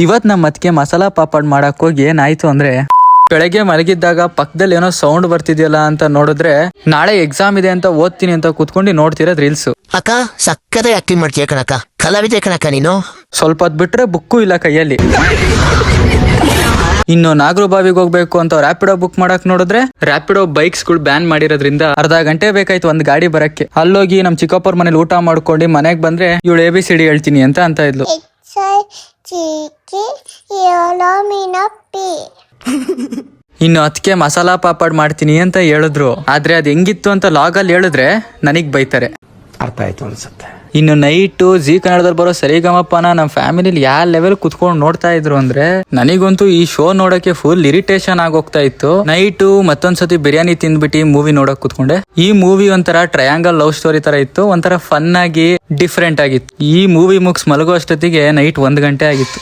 ಇವತ್ ನಮ್ಮ ಅತ್ತಿಗೆ ಮಸಾಲಾ ಪಾಪಡ್ ಮಾಡಕ್ ಹೋಗಿ ಏನಾಯ್ತು ಅಂದ್ರೆ, ಬೆಳಗ್ಗೆ ಮಲಗಿದ್ದಾಗ ಪಕ್ಕದಲ್ಲಿ ಏನೋ ಸೌಂಡ್ ಬರ್ತಿದ್ಯಲ್ಲ ಅಂತ ನೋಡಿದ್ರೆ, ನಾಳೆ ಎಕ್ಸಾಮ್ ಇದೆ ಅಂತ ಓದ್ತೀನಿ ಅಂತ ಕೂತ್ಕೊಂಡು ನೋಡ್ತಿರೋದ್ ರೀಲ್ಸ್. ಅಕ್ಕ ಸಕ್ಕದ ಆಕ್ಟಿಂಗ್ ಮಾಡ್ತೀಯ ಕಣಕ್ಕ, ಕಲಾವಿದೆ ಕಣಕ್ಕ ನೀನು. ಸ್ವಲ್ಪ ಹೊತ್ತು ಬಿಟ್ರೆ ಬುಕ್ಕು ಇಲ್ಲ ಕೈಯಲ್ಲಿ. ಇನ್ನು ನಾಗರು ಬಾವಿಗೆ ಹೋಗ್ಬೇಕು ಅಂತ ರ್ಯಾಪಿಡೋ ಬುಕ್ ಮಾಡಕ್ ನೋಡಿದ್ರೆ, ರ್ಯಾಪಿಡೋ ಬೈಕ್ಸ್ ಗಳು ಬ್ಯಾನ್ ಮಾಡಿರೋದ್ರಿಂದ ಅರ್ಧ ಗಂಟೆ ಬೇಕಾಯ್ತು ಒಂದ್ ಗಾಡಿ ಬರಕ್ಕೆ. ಅಲ್ಲೋಗಿ ನಮ್ ಚಿಕ್ಕಪ್ಪರ ಮನೇಲಿ ಊಟ ಮಾಡ್ಕೊಂಡು ಮನೆಗ್ ಬಂದ್ರೆ ಇವಳು ABCD ಹೇಳ್ತೀನಿ ಅಂತ ಇದ್ಲು. ಇನ್ನು ಅದಕ್ಕೆ ಮಸಾಲಾ ಪಾಪಡ್ ಮಾಡ್ತೀನಿ ಅಂತ ಹೇಳಿದ್ರು. ಆದ್ರೆ ಅದ್ ಹೆಂಗಿತ್ತು ಅಂತ ಲಾಗಲ್ಲಿ ಹೇಳಿದ್ರೆ ನನಗ್ ಬೈತಾರೆ. ಅರ್ಥ ಆಯ್ತು ಅನ್ಸುತ್ತೆ. ಇನ್ನು ನೈಟು ಜಿ ಕನ್ನಡದಲ್ಲಿ ಬರೋ ಸರಿಗಮಪ್ಪನ ನಮ್ಮ ಫ್ಯಾಮಿಲಿಲಿ ಯಾವ ಲೆವೆಲ್ ಕುತ್ಕೊಂಡು ನೋಡ್ತಾ ಇದ್ರು ಅಂದ್ರೆ, ನನಗಂತೂ ಈ ಶೋ ನೋಡಕ್ಕೆ ಫುಲ್ ಇರಿಟೇಷನ್ ಆಗೋಗ್ತಾ ಇತ್ತು. ನೈಟು ಮತ್ತೊಂದ್ಸತಿ ಬಿರಿಯಾನಿ ತಿಂದ್ಬಿಟ್ಟು ಮೂವಿ ನೋಡಕ್ ಕುತ್ಕೊಂಡೆ. ಈ ಮೂವಿ ಒಂಥರ ಟ್ರಯಾಂಗಲ್ ಲವ್ ಸ್ಟೋರಿ ತರ ಇತ್ತು, ಒಂಥರ ಫನ್ ಆಗಿ ಡಿಫ್ರೆಂಟ್ ಆಗಿತ್ತು. ಈ ಮೂವಿ ಮುಗಿಸ್ ಮಲಗೋ ಅಷ್ಟೊತ್ತಿಗೆ ನೈಟ್ 1 ಗಂಟೆ ಆಗಿತ್ತು.